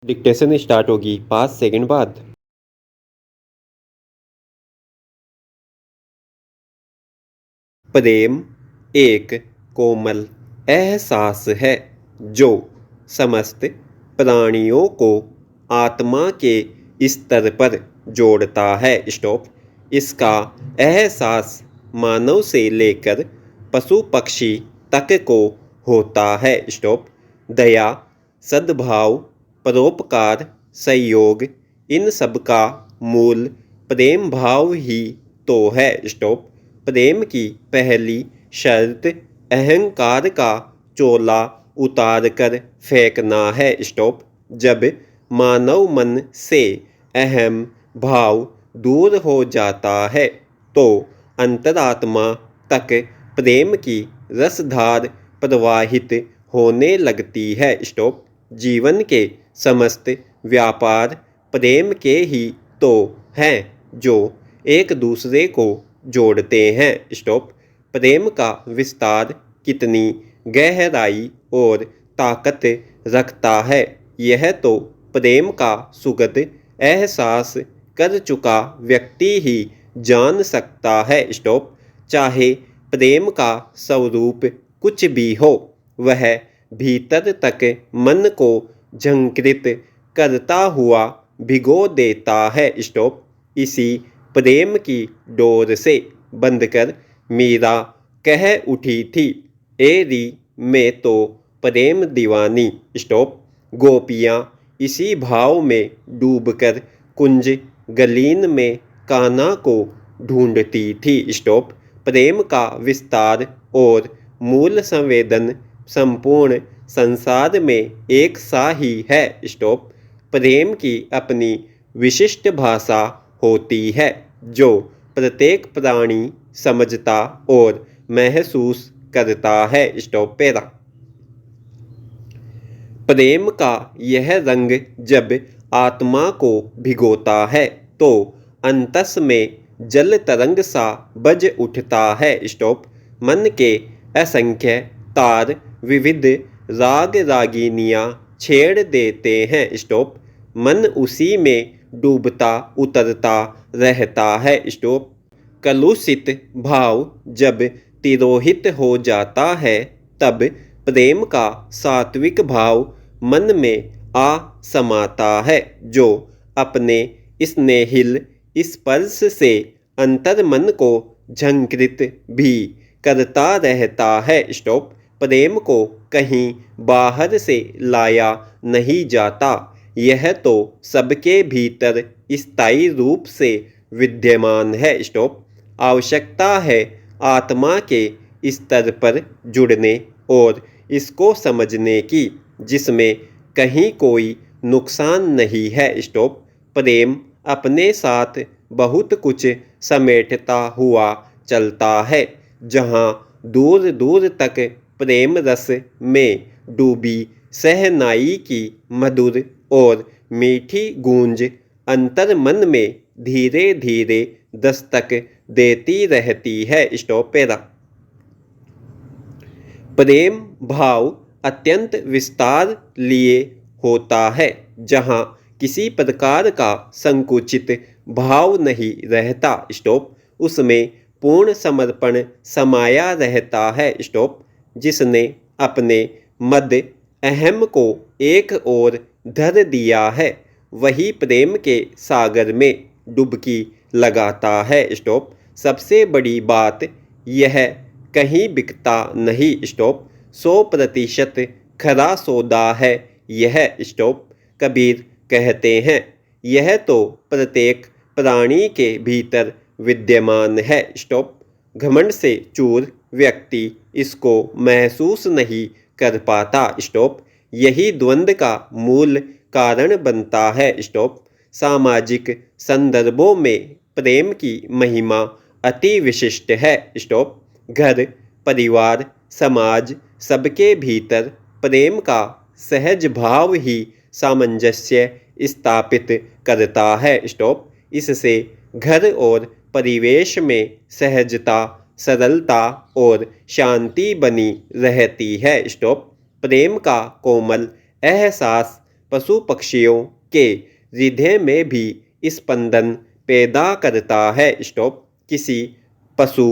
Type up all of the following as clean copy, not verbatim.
Dictation start होगी 5 second बाद। प्रेम एक कोमल एहसास है जो समस्त प्राणियों को आत्मा के स्तर पर जोड़ता है। स्टॉप। इसका एहसास मानव से लेकर पशु पक्षी तक को होता है। स्टॉप। दया, सद्भाव, परोपकार, सहयोग, इन सब का मूल प्रेम भाव ही तो है। स्टॉप। प्रेम की पहली शर्त अहंकार का चोला उतार कर फेंकना है। स्टॉप। जब मानव मन से अहम भाव दूर हो जाता है तो अंतरात्मा तक प्रेम की रसधार प्रवाहित होने लगती है। स्टॉप। जीवन के समस्त व्यापार प्रेम के ही तो हैं जो एक दूसरे को जोड़ते हैं। स्टॉप। प्रेम का विस्तार कितनी गहराई और ताकत रखता है यह तो प्रेम का सुगध एहसास कर चुका व्यक्ति ही जान सकता है। स्टॉप। चाहे प्रेम का स्वरूप कुछ भी हो, वह भीतर तक मन को झंकृत करता हुआ भिगो देता है। स्टॉप। इसी प्रेम की डोर से बंधकर मीरा कह उठी थी, एरी में तो प्रेम दीवानी। स्टॉप। गोपियाँ इसी भाव में डूबकर कुंज गलीन में कान्हा को ढूंढती थी। स्टॉप। प्रेम का विस्तार और मूल संवेदन संपूर्ण संसार में एक सा ही है। स्टॉप। प्रेम की अपनी विशिष्ट भाषा होती है जो प्रत्येक प्राणी समझता और महसूस करता है। Stop para. प्रेम का यह रंग जब आत्मा को भिगोता है तो अंतस में जल तरंग सा बज उठता है। स्टॉप। मन के असंख्य तार विविध राग रागिनियाँ छेड़ देते हैं। स्टॉप। मन उसी में डूबता उतरता रहता है। स्टॉप। कलुषित भाव जब तिरोहित हो जाता है तब प्रेम का सात्विक भाव मन में आ समाता है जो अपने स्नेहिल स्पर्श से अंतर मन को झंकृत भी करता रहता है। स्टॉप। प्रेम को कहीं बाहर से लाया नहीं जाता, यह तो सबके भीतर स्थायी रूप से विद्यमान है। स्टॉप। आवश्यकता है आत्मा के स्तर पर जुड़ने और इसको समझने की जिसमें कहीं कोई नुकसान नहीं है। स्टॉप। प्रेम अपने साथ बहुत कुछ समेटता हुआ चलता है। जहाँ दूर दूर तक प्रेम रस में डूबी सहनाई की मधुर और मीठी गूंज अंतर मन में धीरे धीरे दस्तक देती रहती है। Stop para. प्रेम भाव अत्यंत विस्तार लिए होता है जहाँ किसी प्रकार का संकुचित भाव नहीं रहता। स्टॉप। उसमें पूर्ण समर्पण समाया रहता है। स्टॉप। जिसने अपने मध्य अहम को एक ओर धर दिया है वही प्रेम के सागर में डुबकी लगाता है। स्टॉप। सबसे बड़ी बात यह कहीं बिकता नहीं। स्टॉप। 100% खरा सौदा है यह। स्टॉप। कबीर कहते हैं, यह तो प्रत्येक प्राणी के भीतर विद्यमान है। स्टॉप। घमंड से चूर व्यक्ति इसको महसूस नहीं कर पाता। स्टॉप। यही द्वंद्व का मूल कारण बनता है। स्टॉप। सामाजिक संदर्भों में प्रेम की महिमा अति विशिष्ट है। स्टॉप। घर, परिवार, समाज सबके भीतर प्रेम का सहज भाव ही सामंजस्य स्थापित करता है। स्टॉप। इससे घर और परिवेश में सहजता, सरलता और शांति बनी रहती है। स्टॉप। प्रेम का कोमल एहसास पशु पक्षियों के हृदय में भी स्पंदन पैदा करता है। स्टॉप। किसी पशु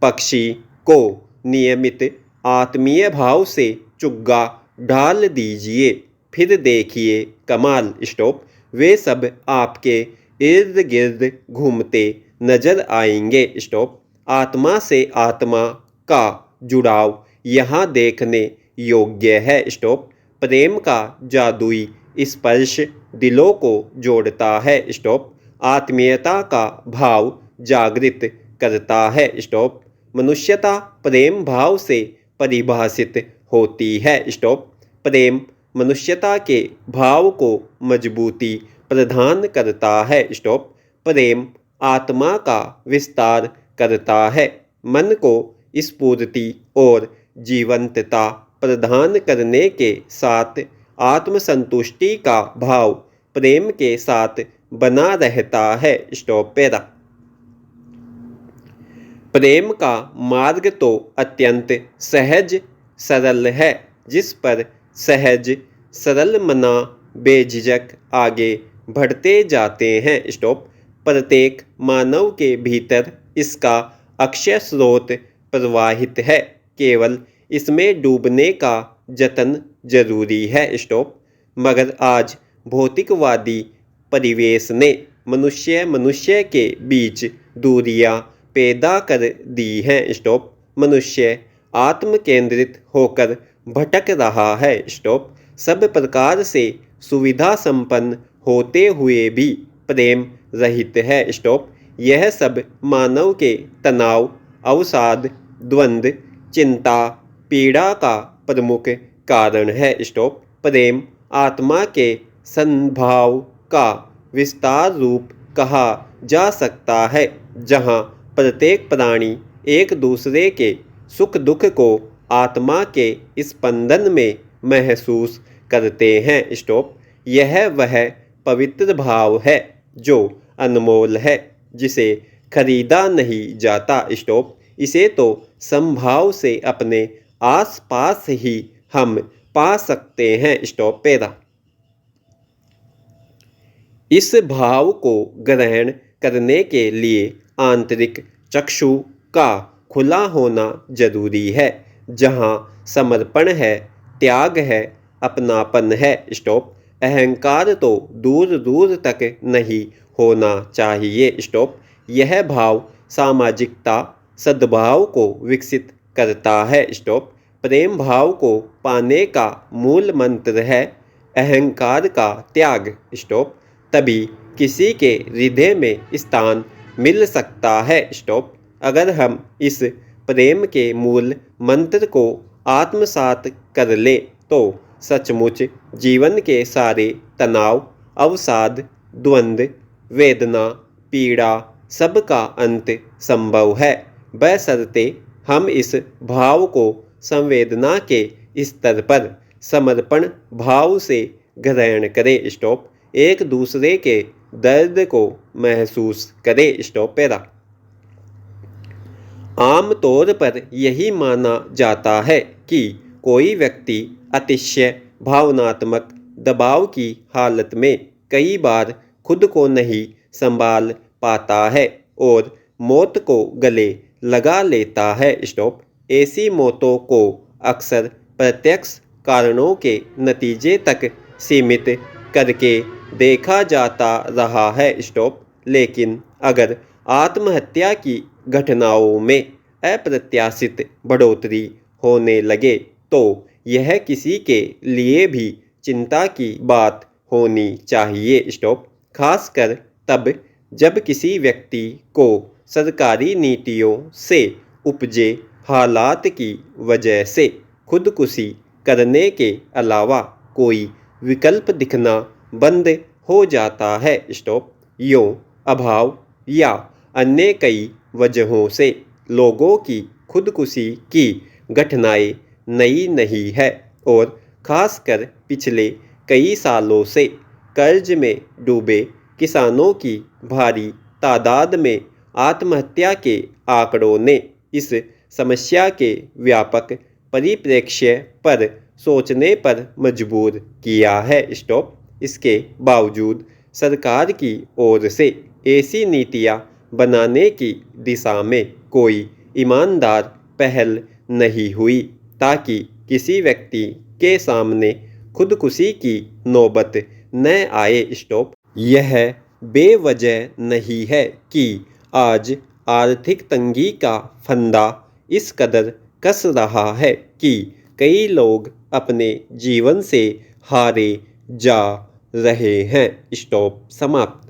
पक्षी को नियमित आत्मीय भाव से चुग्गा डाल दीजिए, फिर देखिए कमाल। स्टॉप। वे सब आपके इर्द गिर्द घूमते नजर आएंगे। स्टॉप। आत्मा से आत्मा का जुड़ाव यहाँ देखने योग्य है। स्टॉप। प्रेम का जादुई स्पर्श दिलों को जोड़ता है। स्टॉप। आत्मीयता का भाव जागृत करता है। स्टॉप। मनुष्यता प्रेम भाव से परिभाषित होती है। स्टॉप। प्रेम मनुष्यता के भाव को मजबूती प्रदान करता है। स्टॉप। प्रेम आत्मा का विस्तार करता है, मन को स्फूर्ति और जीवंतता प्रदान करने के साथ आत्मसंतुष्टि का भाव प्रेम के साथ बना रहता है। Stop para. प्रेम का मार्ग तो अत्यंत सहज सरल है, जिस पर सहज सरल मना बेझिझक आगे बढ़ते जाते हैं। स्टॉप। प्रत्येक मानव के भीतर इसका अक्षय स्रोत प्रवाहित है, केवल इसमें डूबने का जतन जरूरी है। स्टॉप। मगर आज भौतिकवादी परिवेश ने मनुष्य के बीच दूरियां पैदा कर दी हैं। स्टॉप। मनुष्य आत्म केंद्रित होकर भटक रहा है। स्टॉप। सब प्रकार से सुविधा संपन्न होते हुए भी प्रेम रहित है। स्टॉप। यह सब मानव के तनाव, अवसाद, द्वंद्व, चिंता, पीड़ा का प्रमुख कारण है। स्टॉप। प्रेम आत्मा के संभाव का विस्तार रूप कहा जा सकता है, जहाँ प्रत्येक प्राणी एक दूसरे के सुख दुख को आत्मा के स्पंदन में महसूस करते हैं। स्टॉप। यह वह पवित्र भाव है जो अनमोल है, जिसे खरीदा नहीं जाता। स्टॉप। इसे तो संभाव से अपने आस पास ही हम पा सकते हैं। Stop para. इस भाव को ग्रहण करने के लिए आंतरिक चक्षु का खुला होना जरूरी है। जहाँ समर्पण है, त्याग है, अपनापन है। स्टॉप। अहंकार तो दूर दूर तक नहीं होना चाहिए। स्टॉप। यह भाव सामाजिकता, सद्भाव को विकसित करता है। स्टॉप। प्रेम भाव को पाने का मूल मंत्र है अहंकार का त्याग। स्टॉप। तभी किसी के हृदय में स्थान मिल सकता है। स्टॉप। अगर हम इस प्रेम के मूल मंत्र को आत्मसात कर ले तो सचमुच जीवन के सारे तनाव, अवसाद, द्वंद्व, वेदना, पीड़ा सबका अंत संभव है, बशर्ते हम इस भाव को संवेदना के स्तर पर समर्पण भाव से ग्रहण करें। स्टॉप। एक दूसरे के दर्द को महसूस करें। Stop para. आम तौर पर यही माना जाता है कि कोई व्यक्ति अतिशय भावनात्मक दबाव की हालत में कई बार खुद को नहीं संभाल पाता है और मौत को गले लगा लेता है। स्टॉप। ऐसी मौतों को अक्सर प्रत्यक्ष कारणों के नतीजे तक सीमित करके देखा जाता रहा है। स्टॉप। लेकिन अगर आत्महत्या की घटनाओं में अप्रत्याशित बढ़ोतरी होने लगे तो यह किसी के लिए भी चिंता की बात होनी चाहिए। स्टॉप। खासकर तब जब किसी व्यक्ति को सरकारी नीतियों से उपजे हालात की वजह से खुदकुशी करने के अलावा कोई विकल्प दिखना बंद हो जाता है। स्टॉप। यूँ अभाव या अन्य कई वजहों से लोगों की खुदकुशी की घटनाएं नई नहीं है और खासकर पिछले कई सालों से कर्ज में डूबे किसानों की भारी तादाद में आत्महत्या के आंकड़ों ने इस समस्या के व्यापक परिप्रेक्ष्य पर सोचने पर मजबूर किया है। स्टॉप। इसके बावजूद सरकार की ओर से ऐसी नीतियां बनाने की दिशा में कोई ईमानदार पहल नहीं हुई ताकि किसी व्यक्ति के सामने खुदकुशी की नौबत न आए। स्टॉप। यह बेवजह नहीं है कि आज आर्थिक तंगी का फंदा इस कदर कस रहा है कि कई लोग अपने जीवन से हारे जा रहे हैं। स्टॉप। समाप्त।